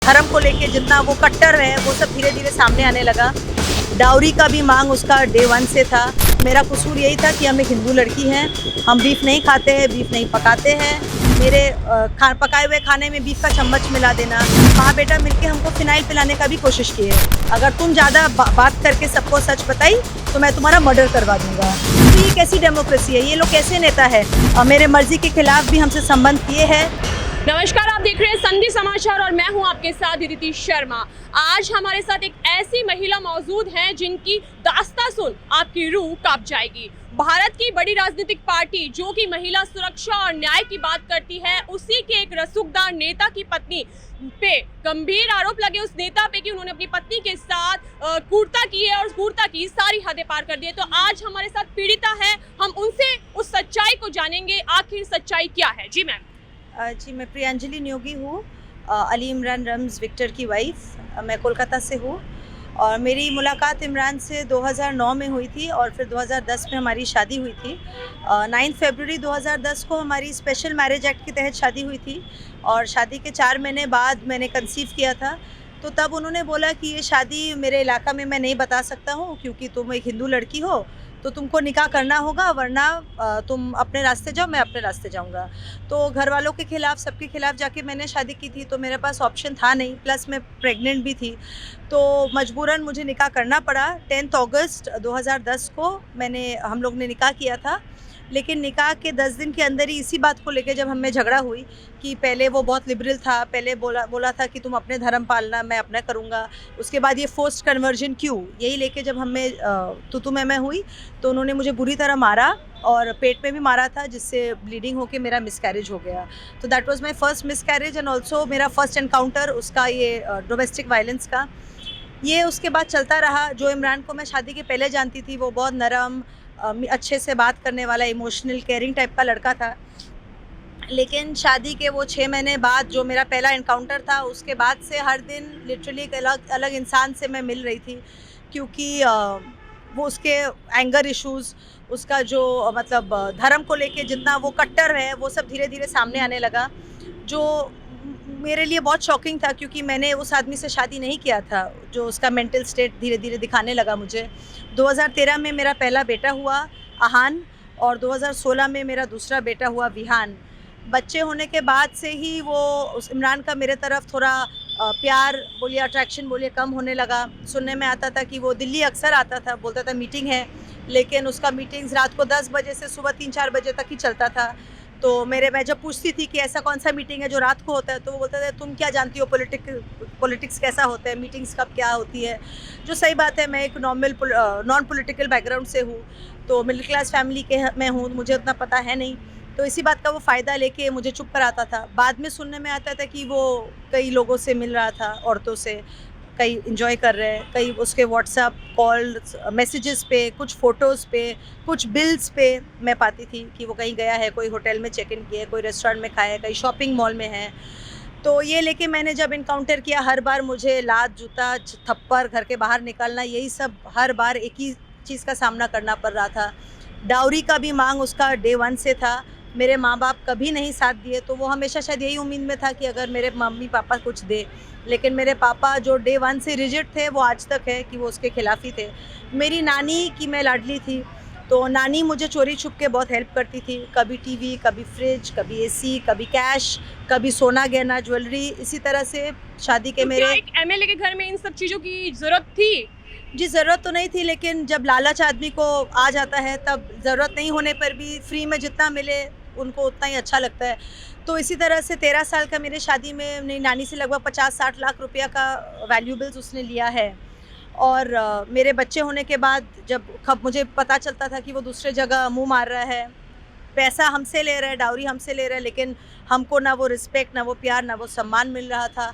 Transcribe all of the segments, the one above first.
धर्म को लेके जितना वो कट्टर है वो सब धीरे धीरे सामने आने लगा। डाउरी का भी मांग उसका डे 1 से था। मेरा कसूर यही था कि हम एक हिंदू लड़की हैं, हम बीफ नहीं खाते हैं, बीफ नहीं पकाते हैं। मेरे पकाए हुए खाने में बीफ का चम्मच मिला देना। माँ बेटा मिलके हमको फिनाइल पिलाने का भी कोशिश की है। अगर तुम ज़्यादा बात करके सबको सच बताई तो मैं तुम्हारा मर्डर करवा दूंगा। तो ये कैसी डेमोक्रेसी है? ये लोग कैसे नेता है? मेरे मर्जी के खिलाफ भी हमसे संबंध किए हैं। नमस्कार, आप देख रहे हैं संधि समाचार और मैं हूं आपके साथ अदिति शर्मा। आज हमारे साथ एक ऐसी महिला मौजूद हैं जिनकी दास्तां सुन आपकी रूह कांप जाएगी। भारत की बड़ी राजनीतिक पार्टी जो कि महिला सुरक्षा और न्याय की बात करती है, उसी के एक रसूखदार नेता की पत्नी पे गंभीर आरोप लगे उस नेता पे कि उन्होंने अपनी पत्नी के साथ क्रूरता की है और उस क्रूरता की सारी हदें पार कर दी है। तो आज हमारे साथ पीड़िता है, हम उनसे उस सच्चाई को जानेंगे, आखिर सच्चाई क्या है। जी मैम। जी, मैं प्रियांजलि न्योगी हूँ, अली इमरान रम्ज़ विक्टर की वाइफ। मैं कोलकाता से हूँ और मेरी मुलाकात इमरान से 2009 में हुई थी और फिर 2010 में हमारी शादी हुई थी। 9 फरवरी 2010 को हमारी स्पेशल मैरिज एक्ट के तहत शादी हुई थी और शादी के 4 महीने बाद मैंने कंसीव किया था। तो तब उन्होंने बोला कि ये शादी मेरे इलाका में मैं नहीं बता सकता हूँ क्योंकि तुम एक हिंदू लड़की हो, तो तुमको निकाह करना होगा, वरना तुम अपने रास्ते जाओ, मैं अपने रास्ते जाऊंगा। तो घर वालों के खिलाफ, सबके खिलाफ जाके मैंने शादी की थी। तो मेरे पास ऑप्शन था नहीं, प्लस मैं प्रेग्नेंट भी थी, तो मजबूरन मुझे निकाह करना पड़ा। 10 अगस्त 2010 को हम लोग ने निकाह किया था। लेकिन निकाह के 10 दिन के अंदर ही इसी बात को लेके जब हमें झगड़ा हुई कि पहले वो बहुत लिबरल था, पहले बोला था कि तुम अपने धर्म पालना, मैं अपना करूँगा। उसके बाद ये फोर्स्ड कन्वर्जन क्यों, यही लेके जब हमें तू मैं हुई तो उन्होंने मुझे बुरी तरह मारा और पेट में भी मारा था, जिससे ब्लीडिंग होके मेरा मिसकैरेज हो गया। तो that was my first miscarriage and also मेरा फर्स्ट एनकाउंटर उसका, ये डोमेस्टिक वायलेंस का। ये उसके बाद चलता रहा। जो इमरान को मैं शादी के पहले जानती थी वो बहुत नरम, अच्छे से बात करने वाला, इमोशनल केयरिंग टाइप का लड़का था। लेकिन शादी के वो 6 महीने बाद जो मेरा पहला एनकाउंटर था, उसके बाद से हर दिन लिटरली एक अलग इंसान से मैं मिल रही थी, क्योंकि वो उसके एंगर इश्यूज़, उसका जो मतलब धर्म को लेके जितना वो कट्टर है, वो सब धीरे धीरे सामने आने लगा, जो मेरे लिए बहुत शॉकिंग था क्योंकि मैंने उस आदमी से शादी नहीं किया था। जो उसका मेंटल स्टेट धीरे धीरे दिखाने लगा मुझे। 2013 में मेरा पहला बेटा हुआ आहान और 2016 में मेरा दूसरा बेटा हुआ विहान। बच्चे होने के बाद से ही वो उस इमरान का मेरे तरफ थोड़ा प्यार बोलिए, अट्रैक्शन बोलिए, कम होने लगा। सुनने में आता था कि वो दिल्ली अक्सर आता था, बोलता था मीटिंग है, लेकिन उसका मीटिंग्स रात को 10 बजे से सुबह 3-4 बजे तक ही चलता था। तो मैं जब पूछती थी कि ऐसा कौन सा मीटिंग है जो रात को होता है, तो वो बोलता था तुम क्या जानती हो पॉलिटिक्स कैसा होता है, मीटिंग्स कब क्या होती है। जो सही बात है, मैं एक नॉन पॉलिटिकल बैकग्राउंड से हूँ, तो मिडिल क्लास फैमिली के मैं हूँ, मुझे उतना पता है नहीं। तो इसी बात का वो फ़ायदा लेके मुझे चुप कराता था। बाद में सुनने में आता था कि वो कई लोगों से मिल रहा था, औरतों से, कई इंजॉय कर रहे हैं, कई उसके व्हाट्सएप कॉल्स मैसेजेस पे, कुछ फ़ोटोज़ पे, कुछ बिल्स पे मैं पाती थी कि वो कहीं गया है, कोई होटल में चेक इन किया है, कोई रेस्टोरेंट में खाया है, कहीं शॉपिंग मॉल में है। तो ये लेके मैंने जब इनकाउंटर किया, हर बार मुझे लात, जूता, थप्पड़, घर के बाहर निकालना, यही सब हर बार एक ही चीज़ का सामना करना पड़ रहा था। डाउरी का भी मांग उसका डे 1 से था। मेरे माँ बाप कभी नहीं साथ दिए, तो वो हमेशा शायद यही उम्मीद में था कि अगर मेरे मम्मी पापा कुछ दे। लेकिन मेरे पापा जो डे 1 से रिजिड थे, वो आज तक है कि वो उसके खिलाफ ही थे। मेरी नानी की मैं लाडली थी, तो नानी मुझे चोरी छुप के बहुत हेल्प करती थी। कभी टीवी, कभी फ्रिज, कभी एसी, कभी कैश, कभी सोना गहना, ज्वेलरी। इसी तरह से शादी के तो मेरे क्या एक एमएलए के घर में इन सब चीजों की जरूरत थी? जी, ज़रूरत तो नहीं थी, लेकिन जब लालच आदमी को आ जाता है, तब ज़रूरत नहीं होने पर भी फ्री में जितना मिले उनको उतना ही अच्छा लगता है। तो इसी तरह से 13 साल का मेरे शादी में मेरी नानी से लगभग 50-60 लाख रुपया का वैल्यूएबल्स उसने लिया है। और मेरे बच्चे होने के बाद जब मुझे पता चलता था कि वो दूसरे जगह मुँह मार रहा है, पैसा हमसे ले रहा है, डाउरी हमसे ले रहा है, लेकिन हमको ना वो रिस्पेक्ट, ना वो प्यार, ना वो सम्मान मिल रहा था।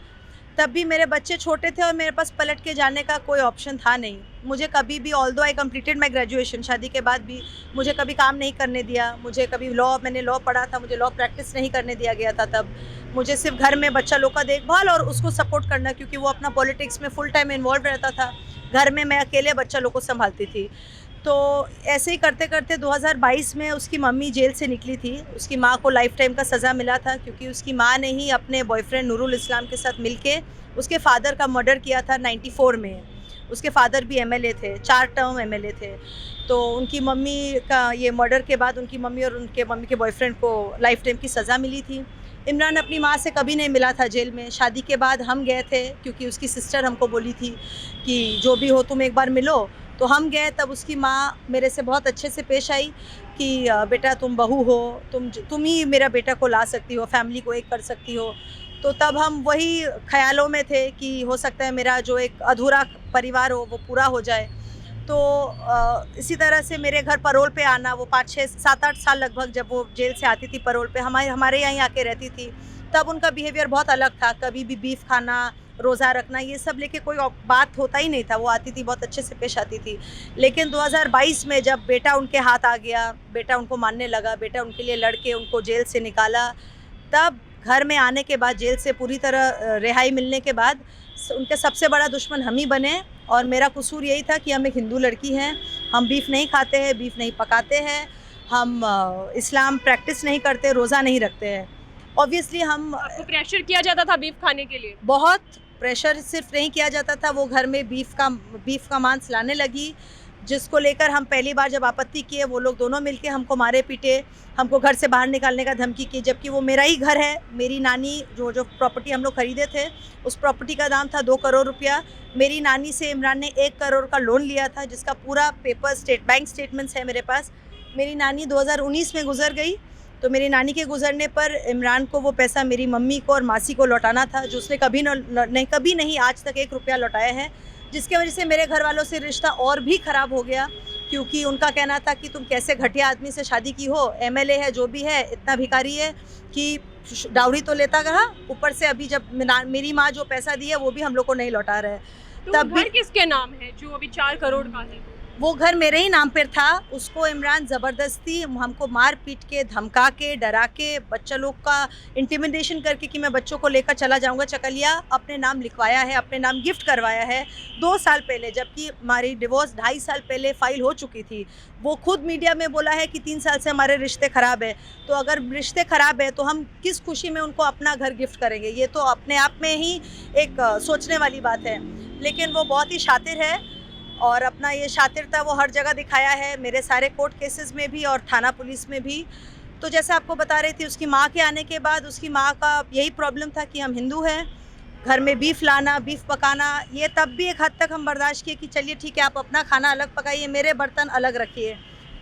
तब भी मेरे बच्चे छोटे थे और मेरे पास पलट के जाने का कोई ऑप्शन था नहीं। मुझे कभी भी, although I completed my graduation, शादी के बाद भी मुझे कभी काम नहीं करने दिया। मुझे कभी मैंने लॉ पढ़ा था, मुझे लॉ प्रैक्टिस नहीं करने दिया गया था तब। मुझे सिर्फ घर में बच्चा लोग का देखभाल और उसको सपोर्ट करना, क्योंकि वो अपना पॉलिटिक्स में फुल टाइम इन्वॉल्व रहता था। घर में मैं अकेले बच्चा लोग को संभालती थी। तो ऐसे ही करते करते 2022 में उसकी मम्मी जेल से निकली थी। उसकी माँ को लाइफ टाइम का सज़ा मिला था क्योंकि उसकी माँ ने ही अपने बॉयफ्रेंड नूरुल इस्लाम के साथ मिलके उसके फादर का मर्डर किया था 94 में। उसके फादर भी एमएलए थे, 4 टर्म एमएलए थे। तो उनकी मम्मी का ये मर्डर के बाद उनकी मम्मी और उनके मम्मी के बॉयफ्रेंड को लाइफ टाइम की सज़ा मिली थी। इमरान अपनी माँ से कभी नहीं मिला था जेल में। शादी के बाद हम गए थे क्योंकि उसकी सिस्टर हमको बोली थी कि जो भी हो तुम एक बार मिलो। तो हम गए, तब उसकी माँ मेरे से बहुत अच्छे से पेश आई कि बेटा तुम बहू हो, तुम ही मेरा बेटा को ला सकती हो, फैमिली को एक कर सकती हो। तो तब हम वही ख्यालों में थे कि हो सकता है मेरा जो एक अधूरा परिवार हो वो पूरा हो जाए। तो इसी तरह से मेरे घर परोल पे आना, वो 5, 6, 7, 8 साल लगभग जब वो जेल से आती थी परोल पे, हमारे यहाँ आके रहती थी। तब उनका बिहेवियर बहुत अलग था। कभी भी बीफ खाना, रोज़ा रखना, ये सब लेके कोई बात होता ही नहीं था। वो आती थी, बहुत अच्छे से पेश आती थी। लेकिन 2022 में जब बेटा उनके हाथ आ गया, बेटा उनको मानने लगा, बेटा उनके लिए लड़के उनको जेल से निकाला, तब घर में आने के बाद, जेल से पूरी तरह रिहाई मिलने के बाद, उनके सबसे बड़ा दुश्मन हम ही बने। और मेरा कसूर यही था कि हम एक हिंदू लड़की हैं, हम बीफ नहीं खाते हैं, बीफ नहीं पकाते हैं, हम इस्लाम प्रैक्टिस नहीं करते, रोज़ा नहीं रखते हैं। ऑब्वियसली आपको प्रेशर किया जाता था बीफ खाने के लिए? बहुत प्रेशर सिर्फ नहीं किया जाता था, वो घर में बीफ का मांस लाने लगी, जिसको लेकर हम पहली बार जब आपत्ति किए, वो लोग दोनों मिलके हमको मारे पीटे, हमको घर से बाहर निकालने का धमकी की। जबकि वो मेरा ही घर है। मेरी नानी जो प्रॉपर्टी हम लोग खरीदे थे, उस प्रॉपर्टी का दाम था 2 करोड़ रुपया। मेरी नानी से इमरान ने 1 करोड़ का लोन लिया था, जिसका पूरा पेपर बैंक स्टेटमेंट्स है मेरे पास। मेरी नानी 2019 में गुजर गई। तो मेरी नानी के गुजरने पर इमरान को वो पैसा मेरी मम्मी को और मासी को लौटाना था, जो उसने कभी नहीं आज तक 1 रुपया लौटाया है। जिसकी वजह से मेरे घर वालों से रिश्ता और भी ख़राब हो गया, क्योंकि उनका कहना था कि तुम कैसे घटिया आदमी से शादी की हो, एमएलए है, जो भी है, इतना भिखारी है कि डाउरी तो लेता रहा, ऊपर से अभी जब मेरी माँ जो पैसा दी है वो भी हम लोग को नहीं लौटा रहा है। तो तब घर किसके नाम है जो अभी 4 करोड़ का है? वो घर मेरे ही नाम पर था। उसको इमरान ज़बरदस्ती हमको मार पीट के, धमका के, डरा के, बच्चा लोग का इंटिमिडेशन करके कि मैं बच्चों को लेकर चला जाऊंगा चकलिया, अपने नाम लिखवाया है, अपने नाम गिफ्ट करवाया है 2 साल पहले, जबकि हमारी डिवोर्स 2.5 साल पहले फाइल हो चुकी थी। वो खुद मीडिया में बोला है कि 3 साल से हमारे रिश्ते ख़राब है। तो अगर रिश्ते ख़राब है तो हम किस खुशी में उनको अपना घर गिफ्ट करेंगे? ये तो अपने आप में ही एक सोचने वाली बात है। लेकिन वो बहुत ही शातिर है और अपना ये शातिरता वो हर जगह दिखाया है, मेरे सारे कोर्ट केसेस में भी और थाना पुलिस में भी। तो जैसे आपको बता रही थी, उसकी माँ के आने के बाद उसकी माँ का यही प्रॉब्लम था कि हम हिंदू हैं, घर में बीफ लाना, बीफ पकाना, ये तब भी एक हद तक हम बर्दाश्त किए कि चलिए ठीक है, आप अपना खाना अलग पकाइए, मेरे बर्तन अलग रखिए।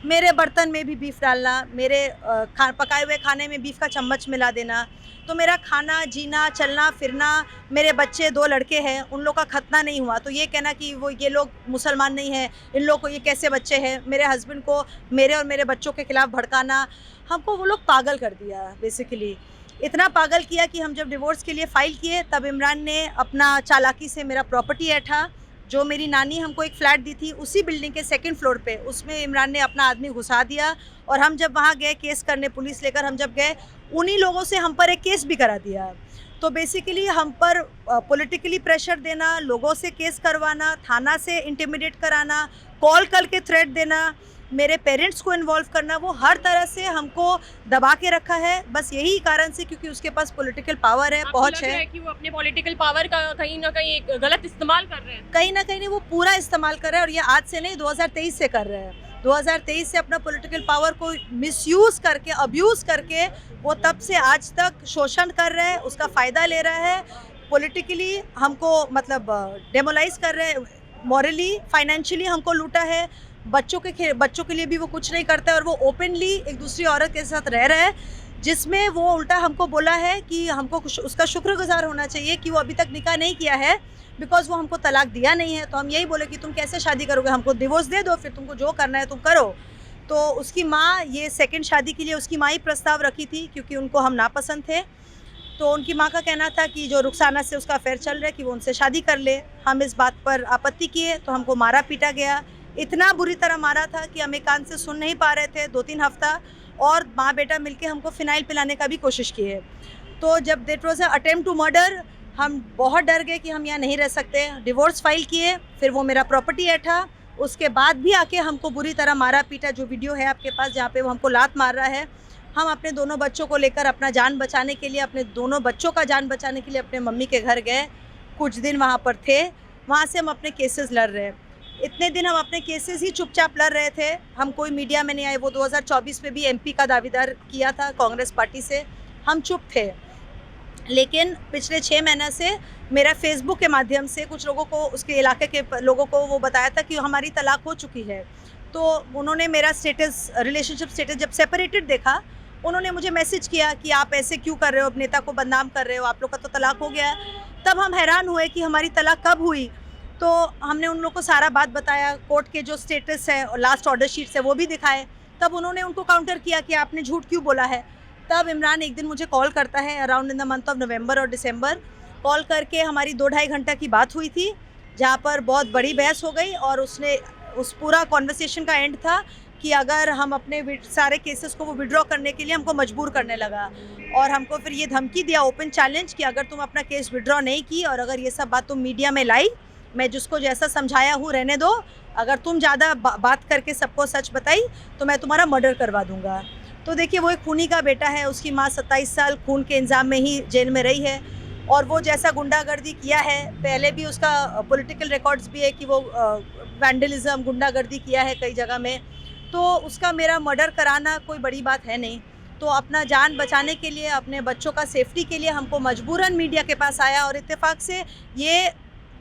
मेरे बर्तन में भी बीफ डालना, मेरे पकाए हुए खाने में बीफ का चम्मच मिला देना। तो मेरा खाना, जीना, चलना फिरना, मेरे बच्चे 2 लड़के हैं, उन लोग का खतना नहीं हुआ। तो ये कहना कि ये लोग मुसलमान नहीं हैं, इन लोग को ये कैसे बच्चे हैं, मेरे हस्बैंड को मेरे और मेरे बच्चों के खिलाफ भड़काना, हमको वो लोग पागल कर दिया। बेसिकली इतना पागल किया कि हम जब डिवोर्स के लिए फ़ाइल किए, तब इमरान ने अपना चालाकी से मेरा प्रॉपर्टी ऐठा, जो मेरी नानी हमको एक फ़्लैट दी थी उसी बिल्डिंग के 2nd फ्लोर पे, उसमें इमरान ने अपना आदमी घुसा दिया। और हम जब वहाँ गए केस करने, पुलिस लेकर हम जब गए, उन्हीं लोगों से हम पर एक केस भी करा दिया। तो बेसिकली हम पर पॉलिटिकली प्रेशर देना, लोगों से केस करवाना, थाना से इंटिमिडेट कराना, कॉल करके थ्रेट देना, मेरे पेरेंट्स को इन्वॉल्व करना, वो हर तरह से हमको दबा के रखा है। बस यही कारण से, क्योंकि उसके पास पॉलिटिकल पावर है, पहुंच है कि वो अपने पॉलिटिकल पावर का कहीं ना कहीं एक गलत इस्तेमाल कर रहे हैं। कहीं ना कहीं वो पूरा इस्तेमाल कर रहे हैं, और ये आज से नहीं, 2023 से कर रहे हैं। 2023 से अपना पॉलिटिकल पावर को मिसयूज़ करके, अब्यूज़ करके, वो तब से आज तक शोषण कर रहे हैं, उसका फ़ायदा ले रहा है। पॉलिटिकली हमको मतलब डेमोलाइज कर रहे हैं, मॉरली, फाइनेंशियली हमको लूटा है। बच्चों के लिए भी वो कुछ नहीं करता है, और वो ओपनली एक दूसरी औरत के साथ रह रहा है, जिसमें वो उल्टा हमको बोला है कि हमको उसका शुक्रगुजार होना चाहिए कि वो अभी तक निकाह नहीं किया है, बिकॉज़ वो हमको तलाक दिया नहीं है। तो हम यही बोले कि तुम कैसे शादी करोगे, हमको डिवोर्स दे दो, फिर तुमको जो करना है तुम करो। तो उसकी माँ ये 2nd शादी के लिए उसकी माँ ही प्रस्ताव रखी थी, क्योंकि उनको हम नापसंद थे। तो उनकी माँ का कहना था कि जो रुखसाना से उसका अफेयर चल रहा है कि वो उनसे शादी कर ले। हम इस बात पर आपत्ति किए तो हमको मारा पीटा गया। इतना बुरी तरह मारा था कि हम एक कान से सुन नहीं पा रहे थे 2-3 हफ्ता, और माँ बेटा मिलके हमको फिनाइल पिलाने का भी कोशिश की है। तो जब that was a attempt to murder, हम बहुत डर गए कि हम यहाँ नहीं रह सकते। डिवोर्स फाइल किए, फिर वो मेरा प्रॉपर्टी ऐठा, उसके बाद भी आके हमको बुरी तरह मारा पीटा। जो वीडियो है आपके पास जहाँ पे वो हमको लात मार रहा है, हम अपने दोनों बच्चों को लेकर अपना जान बचाने के लिए, अपने दोनों बच्चों का जान बचाने के लिए अपने मम्मी के घर गए। कुछ दिन वहाँ पर थे, वहाँ से हम अपने केसेस लड़ रहे हैं। इतने दिन हम अपने केसेस ही चुपचाप लड़ रहे थे, हम कोई मीडिया में नहीं आए। वो 2024 में भी एमपी का दावेदार किया था कांग्रेस पार्टी से, हम चुप थे। लेकिन पिछले 6 महीने से मेरा फेसबुक के माध्यम से कुछ लोगों को, उसके इलाके के लोगों को वो बताया था कि हमारी तलाक हो चुकी है। तो उन्होंने मेरा स्टेटस, रिलेशनशिप स्टेटस जब सेपरेटेड देखा, उन्होंने मुझे मैसेज किया कि आप ऐसे क्यों कर रहे हो, नेता को बदनाम कर रहे हो, आप लोग का तो तलाक हो गया है। तब हम हैरान हुए कि हमारी तलाक कब हुई। तो हमने उन लोग को सारा बात बताया, कोर्ट के जो स्टेटस है और लास्ट ऑर्डर शीट्स है वो भी दिखाए। तब उन्होंने उनको काउंटर किया कि आपने झूठ क्यों बोला है। तब इमरान एक दिन मुझे कॉल करता है around in the month of November और दिसंबर। कॉल करके हमारी 2-2.5 घंटा की बात हुई थी, जहाँ पर बहुत बड़ी बहस हो गई। और उसने उस पूरा कॉन्वर्सेशन का एंड था कि अगर हम अपने सारे केसेस को वो विड्रॉ करने के लिए हमको मजबूर करने लगा। और हमको फिर ये धमकी दिया, ओपन चैलेंज, कि अगर तुम अपना केस विड्रॉ नहीं की और अगर ये सब बात तुम मीडिया में लाई, मैं जिसको जैसा समझाया हूँ रहने दो, अगर तुम ज़्यादा बात करके सबको सच बताई तो मैं तुम्हारा मर्डर करवा दूँगा। तो देखिए, वो एक खूनी का बेटा है, उसकी माँ 27 साल खून के इल्ज़ाम में ही जेल में रही है। और वो जैसा गुंडागर्दी किया है, पहले भी उसका पॉलिटिकल रिकॉर्ड्स भी है कि वो वैंडलिज्म, गुंडागर्दी किया है कई जगह में। तो उसका मेरा मर्डर कराना कोई बड़ी बात है नहीं। तो अपना जान बचाने के लिए, अपने बच्चों का सेफ्टी के लिए हमको मजबूरन मीडिया के पास आया। और इत्तेफाक से ये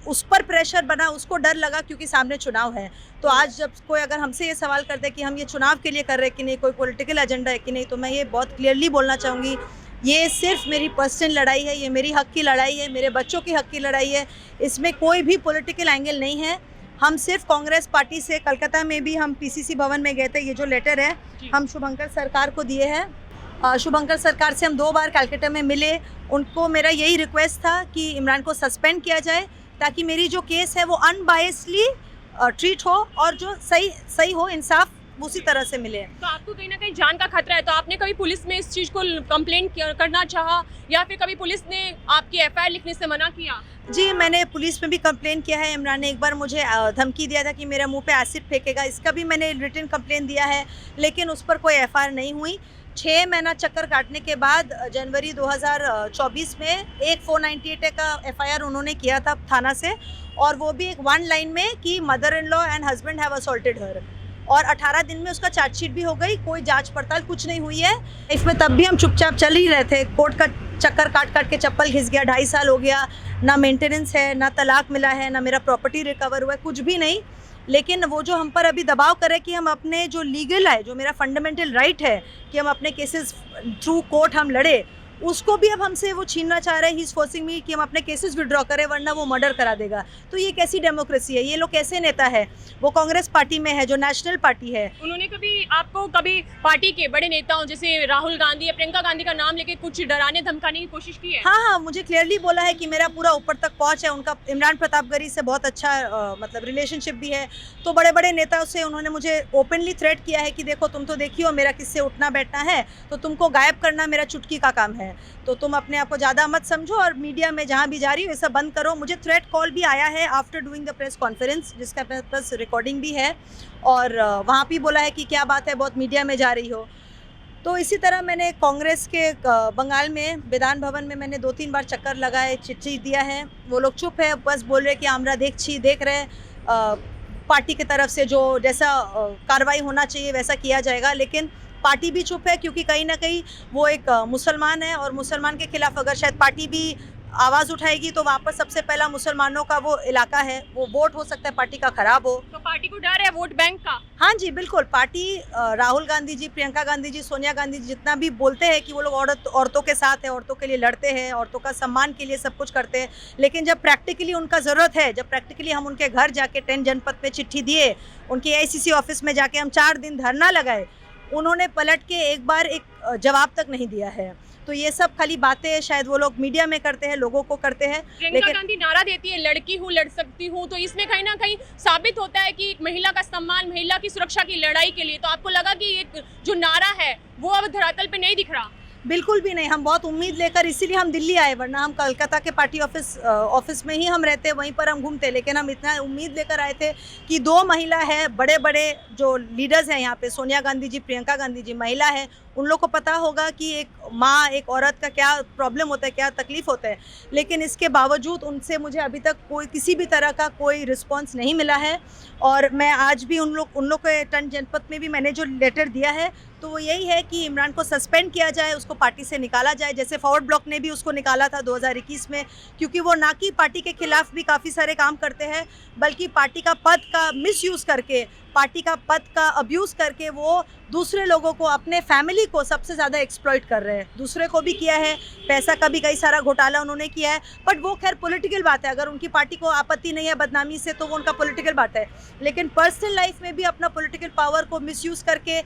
उस पर प्रेशर बना, उसको डर लगा क्योंकि सामने चुनाव है। तो आज जब कोई अगर हमसे ये सवाल करते कि हम ये चुनाव के लिए कर रहे हैं कि नहीं, कोई पॉलिटिकल एजेंडा है कि नहीं, तो मैं ये बहुत क्लियरली बोलना चाहूँगी, ये सिर्फ मेरी पर्सनल लड़ाई है, ये मेरी हक की लड़ाई है, मेरे बच्चों की हक की लड़ाई है। इसमें कोई भी पॉलिटिकल एंगल नहीं है। हम सिर्फ कांग्रेस पार्टी से, कलकत्ता में भी हम पीसीसी भवन में गए थे, ये जो लेटर है हम शुभंकर सरकार को दिए हैं। शुभंकर सरकार से हम 2 बार कलकत्ता में मिले। उनको मेरा यही रिक्वेस्ट था कि इमरान को सस्पेंड किया जाए, ताकि मेरी जो केस है वो अनबायसली ट्रीट हो और जो सही हो, इंसाफ उसी तरह से मिले। तो आपको कहीं ना कहीं जान का खतरा है, तो आपने कभी पुलिस में इस चीज़ को कंप्लेंट करना चाहा, या फिर कभी पुलिस ने आपकी एफआईआर लिखने से मना किया? जी, मैंने पुलिस में भी कंप्लेन किया है। इमरान ने एक बार मुझे धमकी दिया था कि मेरे मुंह पे एसिड फेंकेगा, इसका भी मैंने रिटन कंप्लेन दिया है, लेकिन उस पर कोई एफआईआर नहीं हुई। 6 महीना चक्कर काटने के बाद जनवरी 2024 में एक 498 का एफआईआर उन्होंने किया था थाना से, और वो भी एक 1 लाइन में कि mother in law and husband have assaulted her. और 18 दिन में उसका चार्जशीट भी हो गई, कोई जांच पड़ताल कुछ नहीं हुई है। इसमें तब भी हम चुपचाप चल ही रहे थे। कोर्ट का चक्कर काट के चप्पल घिस गया, 2.5 साल हो गया, ना मेंटेनेंस है, ना तलाक मिला है, ना मेरा प्रॉपर्टी रिकवर हुआ है, कुछ भी नहीं। लेकिन वो जो हम पर अभी दबाव करे कि हम अपने जो लीगल है, जो मेरा फंडामेंटल राइट है कि हम अपने केसेस थ्रू कोर्ट हम लड़े, उसको भी अब हमसे वो छीनना चाह रहे हैं। ही इज़ फोर्सिंग मी कि हम अपने केसेस विड्रॉ करें, वरना वो मर्डर करा देगा। तो ये कैसी डेमोक्रेसी है? ये लोग कैसे नेता है? वो कांग्रेस पार्टी में है, जो नेशनल पार्टी है। उन्होंने कभी पार्टी के बड़े नेताओं जैसे राहुल गांधी या प्रियंका गांधी का नाम लेके कुछ डराने धमकाने की कोशिश की है? हाँ, मुझे क्लियरली बोला है कि मेरा पूरा ऊपर तक पहुंच है। उनका इमरान प्रतापगढ़ी से बहुत अच्छा मतलब रिलेशनशिप भी है। तो बड़े बड़े नेताओं से उन्होंने मुझे ओपनली थ्रेट किया है कि देखो, तुम तो देखियो मेरा किससे उठना बैठना है, तो तुमको गायब करना मेरा चुटकी का काम है। तो तुम अपने आप को ज़्यादा मत समझो और मीडिया में जहाँ भी जा रही हो ये सब बंद करो। मुझे थ्रेट कॉल भी आया है after doing the press conference, जिसका प्लस रिकॉर्डिंग भी है, और वहाँ भी बोला है कि क्या बात है, बहुत मीडिया में जा रही हो। तो इसी तरह मैंने कांग्रेस के बंगाल में विधान भवन में मैंने 2-3 बार चक्कर लगाए, चिट्ठी दिया है। वो लोग चुप है, बस बोल रहे कि आमरा देख रहे, पार्टी की तरफ से जो जैसा कार्रवाई होना चाहिए वैसा किया जाएगा। लेकिन पार्टी भी चुप है, क्योंकि कहीं ना कहीं वो एक मुसलमान है, और मुसलमान के खिलाफ अगर शायद पार्टी भी आवाज़ उठाएगी तो वहाँ पर सबसे पहला मुसलमानों का वो इलाका है, वो वोट हो सकता है पार्टी का खराब हो। तो पार्टी को डर है वोट बैंक का? हाँ जी, बिल्कुल। पार्टी राहुल गांधी जी, प्रियंका गांधी जी, सोनिया गांधी जी जितना भी बोलते हैं कि वो लोग औरतों के साथ है, औरतों के लिए लड़ते हैं, औरतों का सम्मान के लिए सब कुछ करते हैं, लेकिन जब प्रैक्टिकली उनका ज़रूरत है, जब प्रैक्टिकली हम उनके घर जाके 10 जनपद में चिट्ठी दिए, उनके AICC ऑफिस में जाके हम 4 दिन धरना लगाए, उन्होंने पलट के एक बार एक जवाब तक नहीं दिया है। तो ये सब खाली बातें शायद वो लोग मीडिया में करते हैं, लोगों को करते हैं। प्रियंका गांधी नारा देती है लड़की हूँ लड़ सकती हूँ, तो इसमें कहीं ना कहीं साबित होता है कि एक महिला का सम्मान, महिला की सुरक्षा की लड़ाई के लिए। तो आपको लगा कि एक जो नारा है वो अब धरातल पे नहीं दिख रहा? बिल्कुल भी नहीं, हम बहुत उम्मीद लेकर इसीलिए हम दिल्ली आए, वरना हम कलकत्ता के पार्टी ऑफिस में ही हम रहते, वहीं पर हम घूमते। लेकिन हम इतना उम्मीद लेकर आए थे कि 2 महिला है, बड़े बड़े जो लीडर्स हैं यहाँ पे, सोनिया गांधी जी, प्रियंका गांधी जी, महिला है, उन लोग को पता होगा कि एक माँ, एक औरत का क्या प्रॉब्लम होता है, क्या तकलीफ होता है। लेकिन इसके बावजूद उनसे मुझे अभी तक कोई किसी भी तरह का कोई रिस्पॉन्स नहीं मिला है। और मैं आज भी उन लोग के टन जनपद में भी मैंने जो लेटर दिया है, तो वो यही है कि इमरान को सस्पेंड किया जाए, उसको पार्टी से निकाला जाए, जैसे फॉरवर्ड ब्लॉक ने भी उसको निकाला था 2021 में, क्योंकि वो ना कि पार्टी के खिलाफ भी काफ़ी सारे काम करते हैं, बल्कि पार्टी का पद का मिसयूज़ करके, पार्टी का पद का अब्यूज़ करके वो दूसरे लोगों को, अपने फैमिली को सबसे ज़्यादा एक्सप्लॉइट कर रहे हैं। दूसरे को भी किया है, पैसा का भी कई सारा घोटाला उन्होंने किया है, बट वो खैर पॉलिटिकल बात है। अगर उनकी पार्टी को आपत्ति नहीं है बदनामी से, तो वो उनका पॉलिटिकल बात है। लेकिन पर्सनल लाइफ में भी अपना पॉलिटिकल पावर को मिसयूज़ करके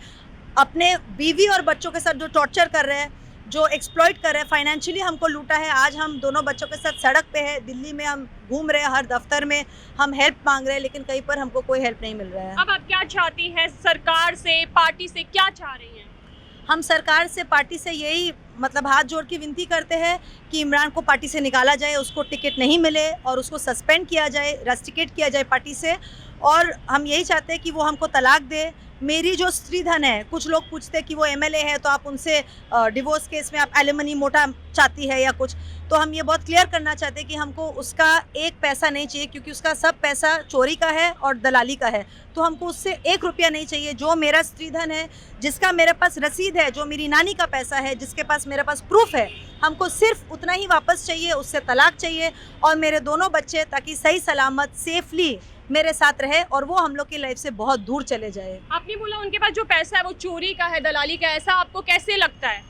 अपने बीवी और बच्चों के साथ जो टॉर्चर कर रहे हैं, जो एक्सप्लॉइट कर रहे हैं, फाइनेंशियली हमको लूटा है। आज हम दोनों बच्चों के साथ सड़क पे है, दिल्ली में हम घूम रहे हैं, हर दफ्तर में हम हेल्प मांग रहे हैं, लेकिन कहीं पर हमको कोई हेल्प नहीं मिल रहा है। अब आप क्या चाहती हैं, सरकार से, पार्टी से क्या चाह रही हैं? हम सरकार से, पार्टी से यही मतलब हाथ जोड़ के विनती करते हैं कि इमरान को पार्टी से निकाला जाए, उसको टिकट नहीं मिले और उसको सस्पेंड किया जाए, रस्टिकेट किया जाए पार्टी से। और हम यही चाहते हैं कि वो हमको तलाक दे। मेरी जो स्त्रीधन है, कुछ लोग पूछते हैं कि वो एमएलए है तो आप उनसे डिवोर्स केस में आप एलिमनी मोटा चाहती है या कुछ, तो हम ये बहुत क्लियर करना चाहते हैं कि हमको उसका एक पैसा नहीं चाहिए, क्योंकि उसका सब पैसा चोरी का है और दलाली का है। तो हमको उससे 1 रुपया नहीं चाहिए। जो मेरा स्त्रीधन है, जिसका मेरे पास रसीद है, जो मेरी नानी का पैसा है, जिसके पास मेरे पास प्रूफ है, हमको सिर्फ उतना ही वापस चाहिए। उससे तलाक चाहिए और मेरे दोनों बच्चे ताकि सही सलामत सेफली मेरे साथ रहे और वो हम लोग की लाइफ से बहुत दूर चले जाए। आपने बोला उनके पास जो पैसा है वो चोरी का है, दलाली का है, ऐसा आपको कैसे लगता है?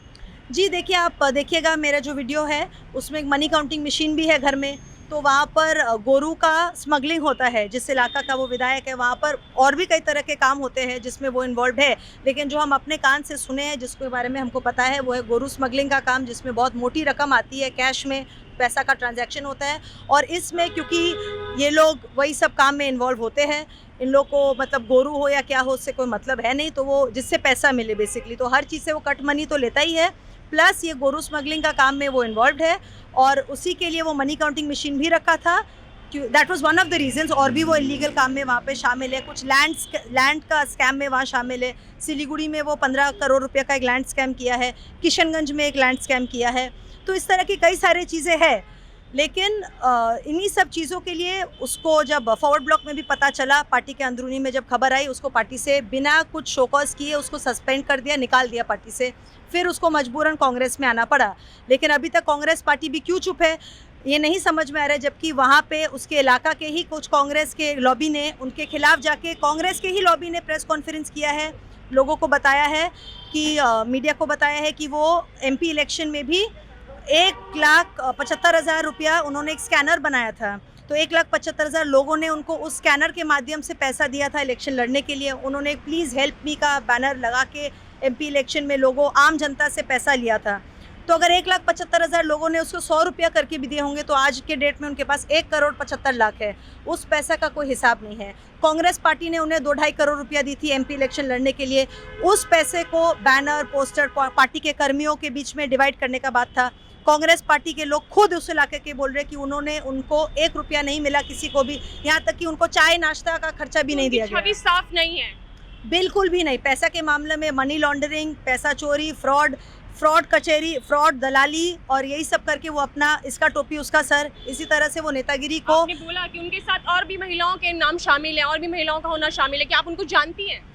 जी देखिए, आप देखिएगा मेरा जो वीडियो है उसमें एक मनी काउंटिंग मशीन भी है घर में, तो वहाँ पर गोरू का स्मगलिंग होता है। जिस इलाका का वो विधायक है, वहाँ पर और भी कई तरह के काम होते हैं जिसमें वो इन्वॉल्व है। लेकिन जो हम अपने कान से सुने हैं, जिसके बारे में हमको पता है, वो है गोरू स्मगलिंग का काम, जिसमें बहुत मोटी रकम आती है, कैश में पैसा का ट्रांजैक्शन होता है। और इसमें क्योंकि ये लोग वही सब काम में इन्वॉल्व होते हैं, इन लोग को मतलब गोरू हो या क्या हो उससे कोई मतलब है नहीं, तो वो जिससे पैसा मिले बेसिकली, तो हर चीज़ से वो कट मनी तो लेता ही है। प्लस ये गोरू स्मगलिंग का काम में वो इन्वॉल्व है और उसी के लिए वो मनी काउंटिंग मशीन भी रखा था। That was one of the reasons. और भी वो इलीगल काम में वहाँ पे शामिल है, कुछ लैंड का स्कैम में वहाँ शामिल है। सिलीगुड़ी में वो 15 करोड़ रुपये का एक लैंड स्कैम किया है, किशनगंज में एक लैंड स्कैम किया है। तो इस तरह की कई सारी चीज़ें हैं। लेकिन इन्हीं सब चीज़ों के लिए उसको जब फॉरवर्ड ब्लॉक में भी पता चला, पार्टी के अंदरूनी में जब खबर आई, उसको पार्टी से बिना कुछ शोकॉज किए उसको सस्पेंड कर दिया, निकाल दिया पार्टी से। फिर उसको मजबूरन कांग्रेस में आना पड़ा। लेकिन अभी तक कांग्रेस पार्टी भी क्यों चुप है, ये नहीं समझ में आ रहा है। जबकि वहाँ पे उसके इलाका के ही कुछ कांग्रेस के लॉबी ने उनके खिलाफ जाके, कांग्रेस के ही लॉबी ने प्रेस कॉन्फ्रेंस किया है, लोगों को बताया है कि मीडिया को बताया है कि वो MP इलेक्शन में भी 1,75,000 रुपया उन्होंने एक स्कैनर बनाया था। तो 1,75,000 लोगों ने उनको उस स्कैनर के माध्यम से पैसा दिया था इलेक्शन लड़ने के लिए। उन्होंने प्लीज़ हेल्प मी का बैनर लगा के MP इलेक्शन में लोगों, आम जनता से पैसा लिया था। तो अगर 1,75,000 लोगों ने उसको 100 रुपया करके भी दिए होंगे, तो आज के डेट में उनके पास 1,75,00,000 है। उस पैसा का कोई हिसाब नहीं है। कांग्रेस पार्टी ने उन्हें 2-2.5 करोड़ रुपया दी थी MP इलेक्शन लड़ने के लिए। उस पैसे को बैनर, पोस्टर, पार्टी के कर्मियों के बीच में डिवाइड करने का बात था। कांग्रेस पार्टी के लोग खुद उस इलाके के बोल रहे कि उन्होंने, उनको 1 रुपया नहीं मिला किसी को भी, यहाँ तक कि उनको चाय नाश्ता का खर्चा भी नहीं दिया गया। छवि साफ नहीं है, बिल्कुल भी नहीं। पैसा के मामले में मनी लॉन्ड्रिंग, पैसा चोरी, फ्रॉड कचेरी, फ्रॉड दलाली और यही सब करके वो अपना, इसका टोपी उसका सर, इसी तरह से वो नेतागिरी को। आपने बोला कि उनके साथ और भी महिलाओं के नाम शामिल हैं, और भी महिलाओं का होना शामिल है, क्या आप उनको जानती हैं?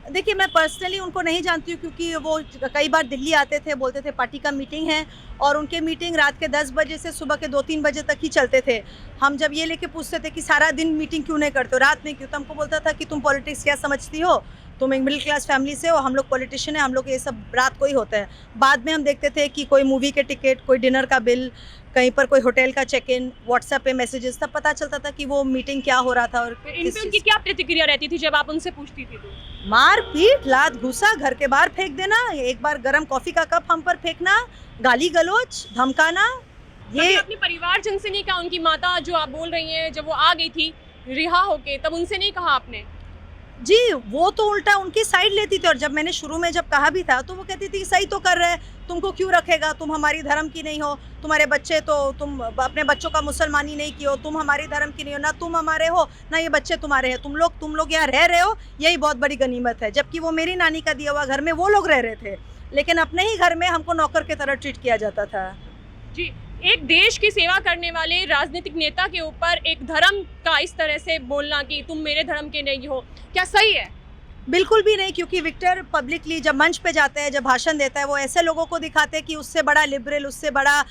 देखिए, मैं पर्सनली उनको नहीं जानती हूँ, क्योंकि वो कई बार दिल्ली आते थे, बोलते थे पार्टी का मीटिंग है, और उनके मीटिंग रात के 10 बजे से सुबह के 2-3 बजे तक ही चलते थे। हम जब ये लेके पूछते थे कि सारा दिन मीटिंग क्यों नहीं करते हो, रात में क्यों, तो हमको बोलता था कि तुम पॉलिटिक्स क्या समझती हो, तुम एक मिडिल क्लास फैमिली से हो, हम लोग पॉलिटिशियन है, हम लोग ये सब रात को ही होता है। बाद में हम देखते थे कि कोई मूवी के टिकट, कोई डिनर का बिल, कहीं पर कोई होटल का चेक इन, व्हाट्सएप पे मैसेजेस, तब पता चलता था कि वो मीटिंग क्या हो रहा था। और इन पे उनकी क्या प्रतिक्रिया रहती थी जब आप उनसे पूछती थी? तो मार पीट, लात घुसा, घर के बाहर फेंक देना, एक बार गर्म कॉफी का कप हम पर फेंकना, गाली गलौज, धमकाना। ये अपने परिवारजन से नहीं कहा? उनकी माता जो आप बोल रही हैं, जब वो आ गई थी रिहा होके, तब उनसे नहीं कहा आपने? जी, वो तो उल्टा उनकी साइड लेती थी और जब मैंने शुरू में जब कहा भी था तो वो कहती थी सही तो कर रहे हैं, तुमको क्यों रखेगा, तुम हमारी धर्म की नहीं हो, तुम्हारे बच्चे तो तुम अपने बच्चों का मुसलमानी नहीं की हो, तुम हमारी धर्म की नहीं हो, ना तुम हमारे हो ना ये बच्चे तुम्हारे हैं, तुम लोग यहाँ रह रहे हो, यही बहुत बड़ी गनीमत है। जबकि वो मेरी नानी का दिया हुआ घर में वो लोग रह रहे थे, लेकिन अपने ही घर में हमको नौकर की तरह ट्रीट किया जाता था। जी, एक देश की सेवा करने वाले राजनीतिक नेता के ऊपर एक धर्म का इस तरह से बोलना कि तुम मेरे धर्म के नहीं हो, क्या सही है? बिल्कुल भी नहीं, क्योंकि विक्टर पब्लिकली जब मंच पे जाता है, जब भाषण देता है, वो ऐसे लोगों को दिखाते हैं कि उससे बड़ा लिबरल, उससे बड़ा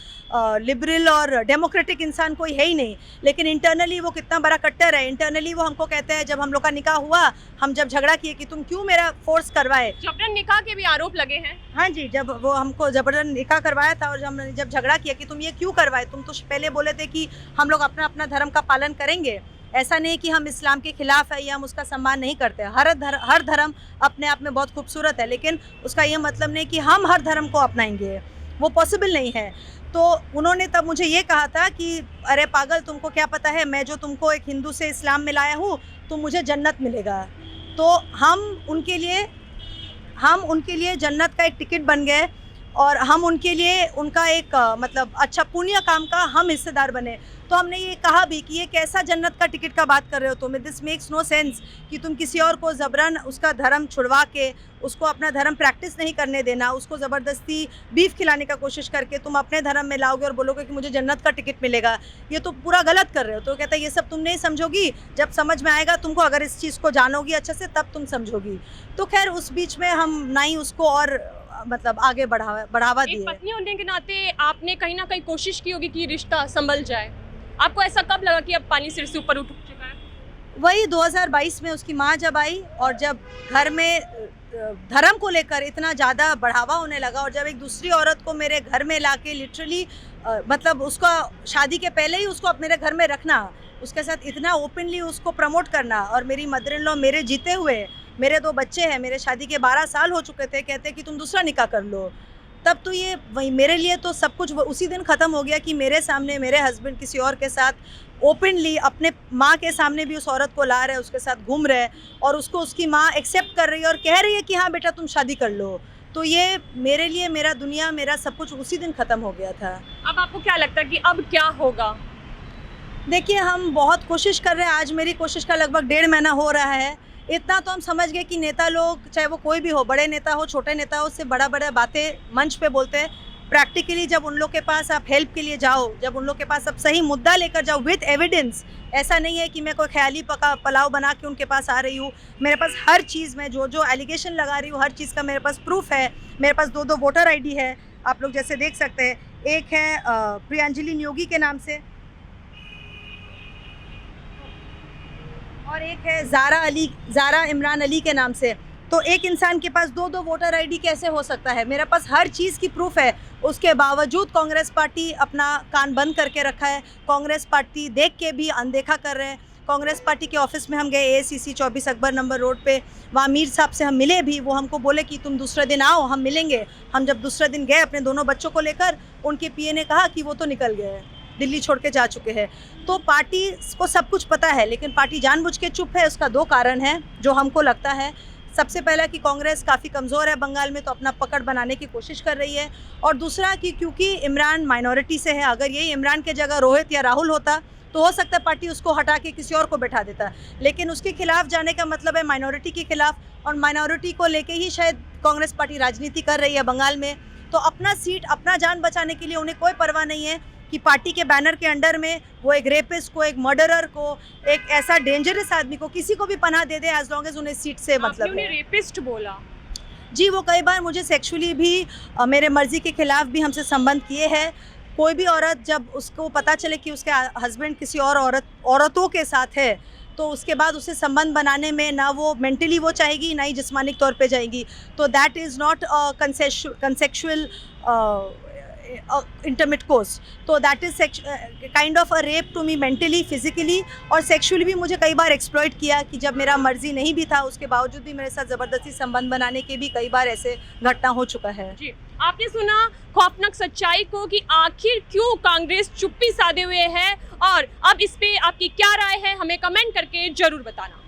लिबरल और डेमोक्रेटिक इंसान कोई है ही नहीं। लेकिन इंटरनली वो कितना बड़ा कट्टर है। इंटरनली वो हमको कहते हैं, जब हम लोग का निकाह हुआ, हम जब झगड़ा किए कि तुम क्यों मेरा फोर्स करवाए, जबरन निकाह के भी आरोप लगे हैं। हाँ जी, जब वो हमको जबरन निकाह करवाया था और हमने जब झगड़ा किया कि तुम ये क्यों करवाए, तुम तो पहले बोले थे कि हम लोग अपना अपना धर्म का पालन करेंगे। ऐसा नहीं कि हम इस्लाम के खिलाफ है या हम उसका सम्मान नहीं करते। हर धर्म अपने आप में बहुत खूबसूरत है, लेकिन उसका ये मतलब नहीं कि हम हर धर्म को अपनाएंगे, वो पॉसिबल नहीं है। तो उन्होंने तब मुझे ये कहा था कि अरे पागल, तुमको क्या पता है, मैं जो तुमको एक हिंदू से इस्लाम में लाया हूँ, तो मुझे जन्नत मिलेगा। तो हम उनके लिए जन्नत का एक टिकट बन गए और हम उनके लिए उनका एक मतलब अच्छा पुण्य काम का हम हिस्सेदार बने। तो हमने ये कहा भी कि ये कैसा जन्नत का टिकट का बात कर रहे हो तुम, दिस मेक्स नो सेंस कि तुम किसी और को ज़बरन उसका धर्म छुड़वा के उसको अपना धर्म प्रैक्टिस नहीं करने देना, उसको ज़बरदस्ती बीफ खिलाने का कोशिश करके तुम अपने धर्म में लाओगे और बोलोगे कि मुझे जन्नत का टिकट मिलेगा, ये तो पूरा गलत कर रहे हो। तो कहता है ये सब तुम नहीं समझोगी, जब समझ में आएगा तुमको, अगर इस चीज़ को जानोगी अच्छे से तब तुम समझोगी। तो खैर उस बीच में हम ना ही उसको और मतलब आगे बढ़ावा एक दिए। पत्नी होने के नाते आपने कहीं ना कहीं कोशिश की होगी कि रिश्ता संभल जाए। आपको ऐसा कब लगा कि अब पानी सिर से ऊपर उठ चुका है? वही 2022 में उसकी माँ जब आई और जब घर में धर्म को लेकर इतना ज़्यादा बढ़ावा होने लगा और जब एक दूसरी औरत को मेरे घर में लाके लिटरली मतलब उसका शादी के पहले ही उसको अब मेरे घर में रखना, उसके साथ इतना ओपनली उसको प्रमोट करना, और मेरी मदर इन लॉ मेरे जीते हुए, मेरे 2 बच्चे हैं, मेरे शादी के 12 साल हो चुके थे, कहते कि तुम दूसरा निकाह कर लो। तब तो ये वही मेरे लिए तो सब कुछ उसी दिन ख़त्म हो गया कि मेरे सामने मेरे हस्बैंड किसी और के साथ ओपनली अपने माँ के सामने भी उस औरत को ला रहे, उसके साथ घूम रहे और उसको उसकी माँ एक्सेप्ट कर रही है और कह रही है कि हाँ बेटा तुम शादी कर लो। तो ये मेरे लिए मेरा दुनिया, मेरा सब कुछ उसी दिन ख़त्म हो गया था। अब आपको क्या लगता है कि अब क्या होगा? देखिए, हम बहुत कोशिश कर रहे हैं, आज मेरी कोशिश का लगभग 1.5 महीना हो रहा है। इतना तो हम समझ गए कि नेता लोग, चाहे वो कोई भी हो, बड़े नेता हो छोटे नेता हो, उससे बड़ा बातें मंच पे बोलते हैं। प्रैक्टिकली जब उन लोग के पास आप हेल्प के लिए जाओ, जब उन लोग के पास आप सही मुद्दा लेकर जाओ विद एविडेंस, ऐसा नहीं है कि मैं कोई ख्याली पुलाव बना के उनके पास आ रही हूँ। मेरे पास हर चीज़ में जो एलिगेशन लगा रही हूँ, हर चीज़ का मेरे पास प्रूफ है। मेरे पास 2 वोटर ID है, आप लोग जैसे देख सकते हैं। एक है प्रियांजलि न्योगी के नाम से और एक है ज़ारा इमरान अली के नाम से। तो एक इंसान के पास 2 वोटर ID कैसे हो सकता है? मेरे पास हर चीज़ की प्रूफ है। उसके बावजूद कांग्रेस पार्टी अपना कान बंद करके रखा है। कांग्रेस पार्टी देख के भी अनदेखा कर रहे हैं। कांग्रेस पार्टी के ऑफिस में हम गए, AACC 24 अकबर नंबर रोड पे, वहाँ मीर साहब से हम मिले भी। वो हमको बोले कि तुम दूसरे दिन आओ, हम मिलेंगे। हम जब दूसरे दिन गए अपने दोनों बच्चों को लेकर, उनके PA ने कहा कि वो तो निकल गए, दिल्ली छोड़ के जा चुके हैं। तो पार्टी को सब कुछ पता है, लेकिन पार्टी जानबूझ के चुप है। उसका 2 कारण है जो हमको लगता है। सबसे पहला कि कांग्रेस काफ़ी कमज़ोर है बंगाल में, तो अपना पकड़ बनाने की कोशिश कर रही है। और दूसरा कि क्योंकि इमरान माइनॉरिटी से है, अगर यही इमरान के जगह रोहित या राहुल होता तो हो सकता है पार्टी उसको हटा के किसी और को बैठा देता, लेकिन उसके खिलाफ जाने का मतलब है माइनॉरिटी के खिलाफ, और माइनॉरिटी को लेके ही शायद कांग्रेस पार्टी राजनीति कर रही है बंगाल में। तो अपना सीट, अपना जान बचाने के लिए उन्हें कोई परवाह नहीं है कि पार्टी के बैनर के अंडर में वो एक रेपिस्ट को, एक मर्डरर को, एक ऐसा डेंजरस आदमी को, किसी को भी पनाह दे दे एज लॉन्ग एज उन्हें सीट से मतलब आपने रेपिस्ट बोला? जी, वो कई बार मुझे सेक्सुअली भी मेरे मर्जी के खिलाफ भी हमसे संबंध किए हैं। कोई भी औरत जब उसको पता चले कि उसके हस्बैंड किसी और औरतों के साथ है, तो उसके बाद उसे संबंध बनाने में ना वो मेंटली वो चाहेगी, ना ही जिस्मानिक तौर पे जाएगी। तो that is not consensual intercourse, तो that is kind of a rape to me mentally, physically और सेक्सुअली भी। मुझे कई बार एक्सप्लॉइट किया कि जब मेरा मर्जी नहीं भी था, उसके बावजूद भी मेरे साथ ज़बरदस्ती संबंध बनाने के भी कई बार ऐसे घटना हो चुका है। जी, आपने सुना खौफनाक सच्चाई को कि आखिर क्यों कांग्रेस चुप्पी साधे हुए है, और अब इस पे आपकी क्या राय है हमें कमेंट करके जरूर बताना।